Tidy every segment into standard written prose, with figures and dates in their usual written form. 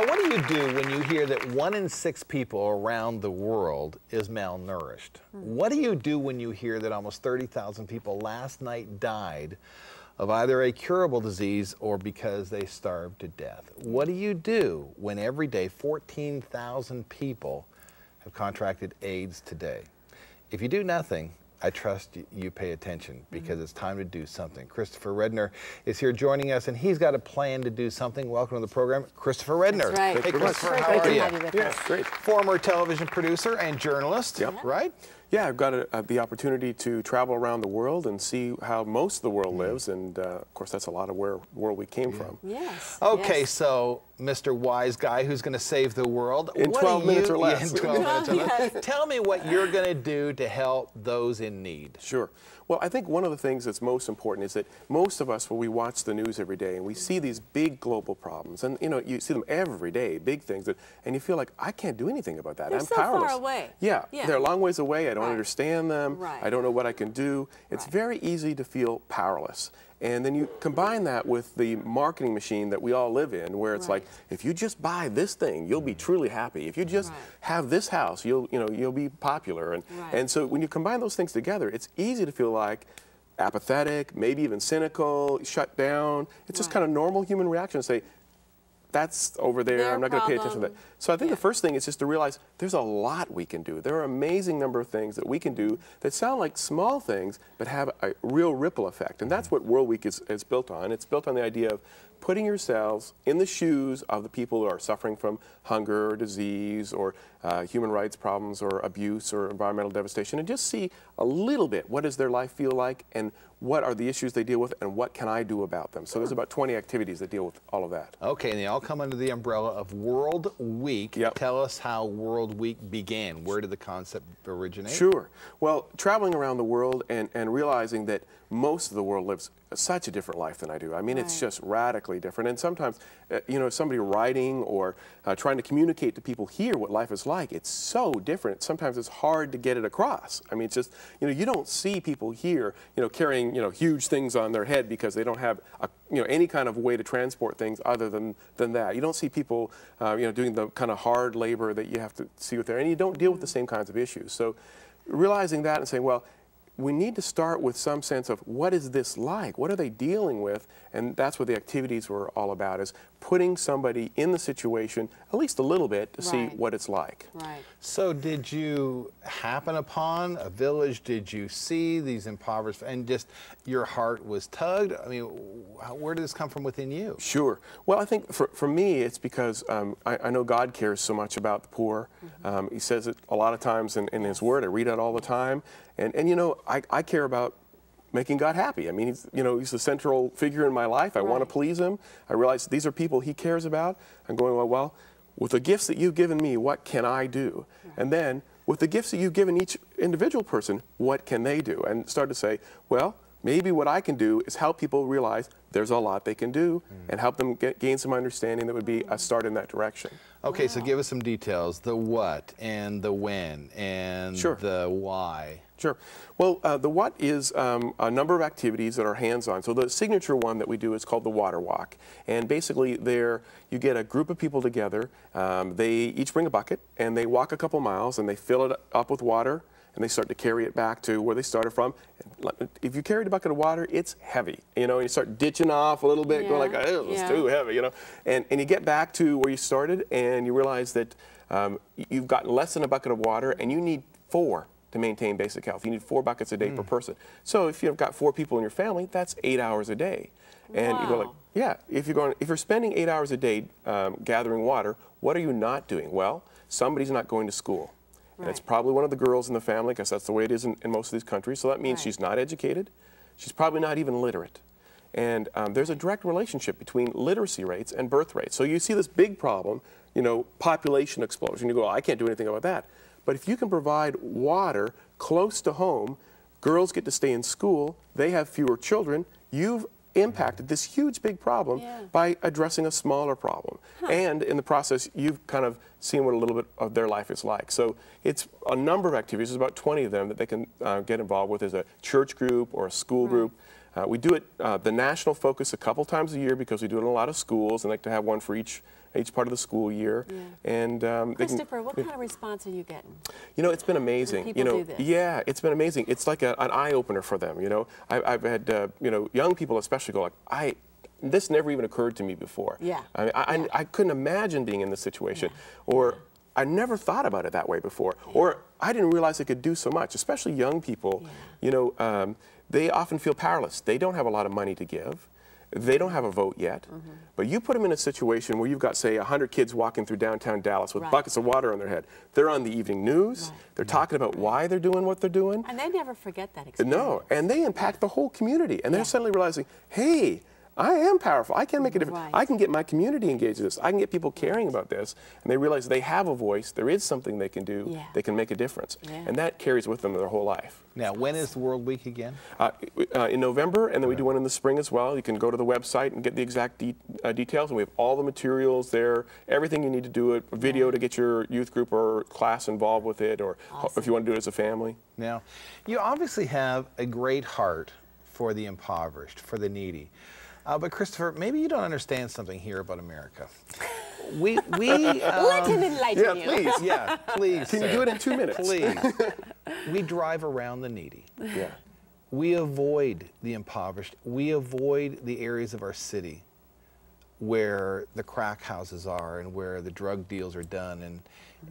Now, what do you do when you hear that 1 in 6 people around the world is malnourished? What do you do when you hear that almost 30,000 people last night died of either a curable disease or because they starved to death? What do you do when every day 14,000 people have contracted AIDS today? If you do nothing, I trust you pay attention, because it's time to do something. Christopher Redner is here joining us, and he's got a plan to do something. Welcome to the program, Christopher Redner. That's right. Hey, Christopher, how are you? Yes, great. Former television producer and journalist, right? Yeah, I've got the opportunity to travel around the world and see how most of the world lives, and of course that's a lot of where the world we came from. Yes. Okay, yes. So Mr. Wise Guy who's going to save the world. In 12 minutes or less. In 12 minutes or less. Tell me what you're going to do to help those in need. Sure. Well, I think one of the things that's most important is that most of us, when we watch the news every day and we see these big global problems, and you know, you see them every day, big things, and you feel like, I can't do anything about that. They're I'm so powerless. far away. Yeah, they're a long ways away. I don't understand them. Right. I don't know what I can do. It's very easy to feel powerless. And then you combine that with the marketing machine that we all live in, where it's like, if you just buy this thing, you'll be truly happy. If you just have this house, you'll be popular. And so when you combine those things together, it's easy to feel like apathetic, maybe even cynical, shut down. It's just kind of normal human reaction to say, that's over there, I'm not going to pay attention to that. So I think the first thing is just to realize there's a lot we can do. There are an amazing number of things that we can do that sound like small things, but have a real ripple effect. And that's what World Week is built on. It's built on the idea of putting yourselves in the shoes of the people who are suffering from hunger or disease or human rights problems or abuse or environmental devastation, and just see a little bit, what does their life feel like, and what are the issues they deal with, and what can I do about them? So there's about 20 activities that deal with all of that. Okay, and they all come under the umbrella of World Week. Tell us how World Week began. Where did the concept originate? Sure. Well, traveling around the world and realizing that most of the world lives such a different life than I do. I mean, it's just radically different. And sometimes, you know, somebody writing or trying to communicate to people here what life is like, it's so different. Sometimes it's hard to get it across. I mean, it's just, you know, you don't see people here, you know, carrying, you know, huge things on their head because they don't have, you know, any kind of way to transport things other than that. You don't see people, you know, doing the kind of hard labor that you have to see with there, and you don't deal with the same kinds of issues. So realizing that and saying, well, we need to start with some sense of what is this like? What are they dealing with? And that's what the activities were all about, is putting somebody in the situation at least a little bit to see what it's like. So did you happen upon a village? Did you see these impoverished, and just your heart was tugged? I mean, where did this come from within you? Sure. Well, I think for me, it's because I know God cares so much about the poor. He says it a lot of times in His Word. I read it all the time. And you know, I care about making God happy. I mean, He's the central figure in my life. I want to please Him. I realize these are people He cares about. I'm going, well, with the gifts that you've given me, what can I do? And then, with the gifts that you've given each individual person, what can they do? And start to say, well, maybe what I can do is help people realize there's a lot they can do, and help them gain some understanding that would be a start in that direction. Okay, so give us some details. The what and the when and the why. Sure. Well, the what is a number of activities that are hands-on. So the signature one that we do is called the Water Walk. And basically there you get a group of people together. They each bring a bucket, and they walk a couple miles, and they fill it up with water, and they start to carry it back to where they started from. If you carried a bucket of water, it's heavy, you know, and you start ditching off a little bit, going like, oh, it's too heavy, you know. And you get back to where you started, and you realize that you've gotten less than a bucket of water, and you need 4 to maintain basic health. You need 4 buckets a day per person. So if you've got 4 people in your family, that's 8 hours a day. And you go like, yeah, if you're spending 8 hours a day gathering water, what are you not doing? Well, somebody's not going to school. And it's probably one of the girls in the family, because that's the way it is in most of these countries. So that means she's not educated. She's probably not even literate. And there's a direct relationship between literacy rates and birth rates. So you see this big problem, you know, population explosion. You go, oh, I can't do anything about that. But if you can provide water close to home, girls get to stay in school, they have fewer children, you've impacted this huge big problem by addressing a smaller problem. And in the process, you've kind of seen what a little bit of their life is like. So it's a number of activities. There's about 20 of them that they can get involved with as a church group or a school group. We do it, the national focus, a couple times a year because we do it in a lot of schools and like to have one for each part of the school year. Yeah. And Christopher, what kind of response are you getting? You know, it's been amazing. When people do this? Yeah, it's been amazing. It's like an eye opener for them. You know, I've had young people especially go like, this never even occurred to me before. Yeah. I couldn't imagine being in this situation, or I never thought about it that way before, or I didn't realize I could do so much. Especially young people, you know, they often feel powerless. They don't have a lot of money to give. They don't have a vote yet, but you put them in a situation where you've got, say, 100 kids walking through downtown Dallas with buckets of water on their head. They're on the evening news. They're talking about why they're doing what they're doing. And they never forget that experience. No, and they impact the whole community. And they're suddenly realizing, hey, I am powerful. I can make a difference. I can get my community engaged in this. I can get people caring about this. And they realize they have a voice. There is something they can do. They can make a difference. And that carries with them their whole life. Now, when is the World Week again? In November, and then we do one in the spring as well. You can go to the website and get the exact details. And we have all the materials there, everything you need to do it, a video to get your youth group or class involved with it, or if you want to do it as a family. Now, you obviously have a great heart for the impoverished, for the needy. But Christopher, maybe you don't understand something here about America. We let him enlighten you. Please. Yeah, please. Can you do it in 2 minutes? Please. We drive around the needy. Yeah. We avoid the impoverished. We avoid the areas of our city where the crack houses are and where the drug deals are done,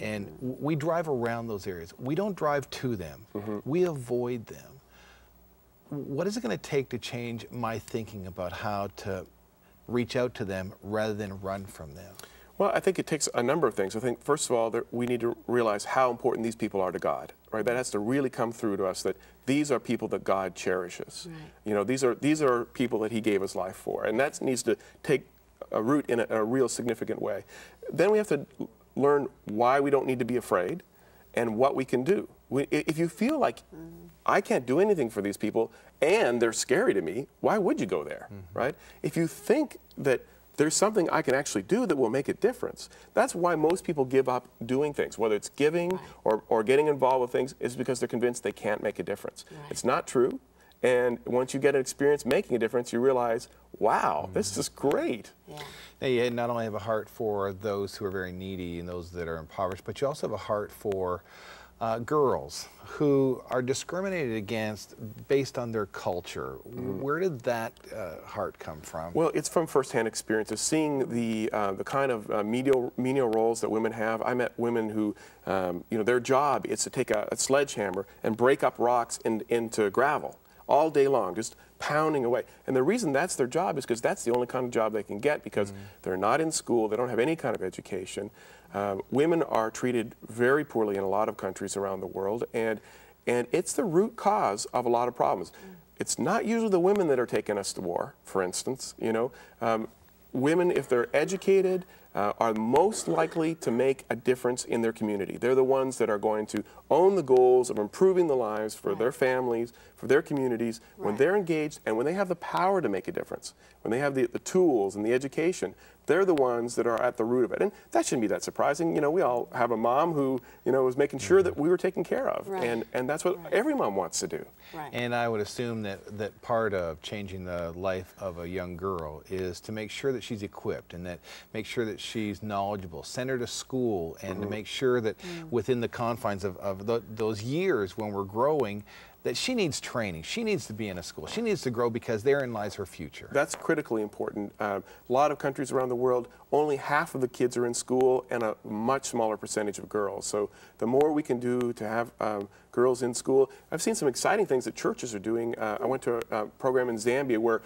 and we drive around those areas. We don't drive to them. We avoid them. What is it going to take to change my thinking about how to reach out to them rather than run from them? Well, I think it takes a number of things. I think, first of all, we need to realize how important these people are to God. Right? That has to really come through to us, that these are people that God cherishes. You know, these are people that He gave His life for, and that needs to take a root in a real significant way. Then we have to learn why we don't need to be afraid and what we can do. If you feel like I can't do anything for these people and they're scary to me, why would you go there, right? If you think that there's something I can actually do that will make a difference, that's why most people give up doing things, whether it's giving or getting involved with things, is because they're convinced they can't make a difference. It's not true. And once you get an experience making a difference, you realize, wow, this is great. Now, you not only have a heart for those who are very needy and those that are impoverished, but you also have a heart for girls who are discriminated against based on their culture. Where did that heart come from? Well, it's from firsthand experiences, seeing the kind of menial roles that women have. I met women who, you know, their job is to take a sledgehammer and break up rocks into gravel all day long, just pounding away. And the reason that's their job is because that's the only kind of job they can get, because they're not in school, they don't have any kind of education. Women are treated very poorly in a lot of countries around the world, and it's the root cause of a lot of problems. It's not usually the women that are taking us to war, for instance. You know, women, if they're educated, are most likely to make a difference in their community. They're the ones that are going to own the goals of improving the lives for their families, for their communities. When they're engaged and when they have the power to make a difference, when they have the tools and the education, they're the ones that are at the root of it. And that shouldn't be that surprising. You know, we all have a mom who, you know, was making sure that we were taken care of. And that's what every mom wants to do. And I would assume that part of changing the life of a young girl is to make sure that she's equipped and that make sure that she's knowledgeable, send her to school, and to make sure that within the confines of those years when we're growing, that she needs training. She needs to be in a school. She needs to grow, because therein lies her future. That's critically important. A lot of countries around the world, only half of the kids are in school and a much smaller percentage of girls. So the more we can do to have girls in school. I've seen some exciting things that churches are doing. I went to a program in Zambia where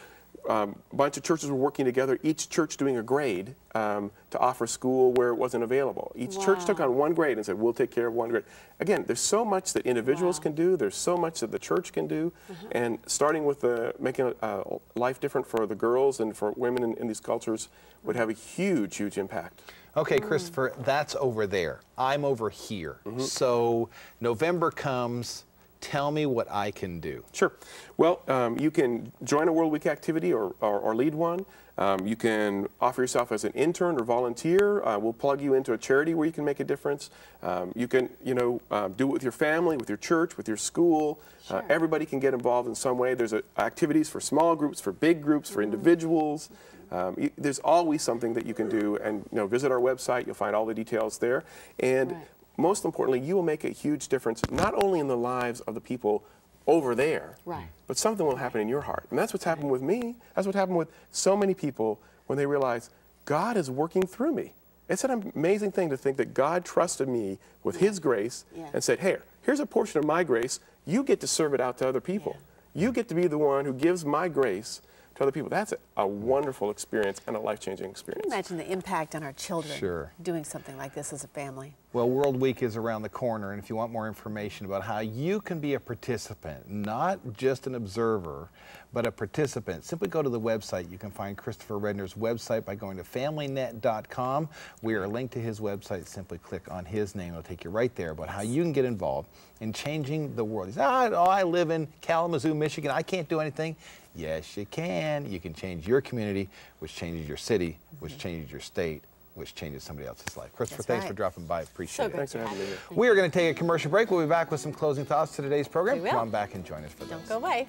a bunch of churches were working together, each church doing a grade to offer school where it wasn't available. Each church took on one grade and said, we'll take care of one grade. Again, there's so much that individuals can do, there's so much that the church can do, and starting with making life different for the girls and for women in these cultures would have a huge, huge impact. Okay, Christopher, that's over there. I'm over here. So November comes, Tell me what I can do. Sure. Well, you can join a World Week activity or lead one. You can offer yourself as an intern or volunteer. We'll plug you into a charity where you can make a difference. You can, do it with your family, with your church, with your school. Sure. Everybody can get involved in some way. There's activities for small groups, for big groups, for individuals. There's always something that you can do, and visit our website. You'll find all the details there. And most importantly, you will make a huge difference, not only in the lives of the people over there, but something will happen in your heart. And that's what's happened with me. That's what happened with so many people when they realize God is working through me. It's an amazing thing to think that God trusted me with His grace and said, hey, here's a portion of my grace. You get to serve it out to other people. You get to be the one who gives my grace to other people. That's a wonderful experience and a life-changing experience. Can you imagine the impact on our children doing something like this as a family? Well, World Week is around the corner, and if you want more information about how you can be a participant, not just an observer, but a participant, simply go to the website. You can find Christopher Redner's website by going to familynet.com. We are linked to his website. Simply click on his name. It'll take you right there about how you can get involved in changing the world. You say, I live in Kalamazoo, Michigan. I can't do anything. Yes, you can. You can change your community, which changes your city, which changes your state, which changes somebody else's life. Christopher, thanks for dropping by. Appreciate it. Thanks for having me here. We are going to take a commercial break. We'll be back with some closing thoughts to today's program. We will. Come on back and join us for those. Don't go away.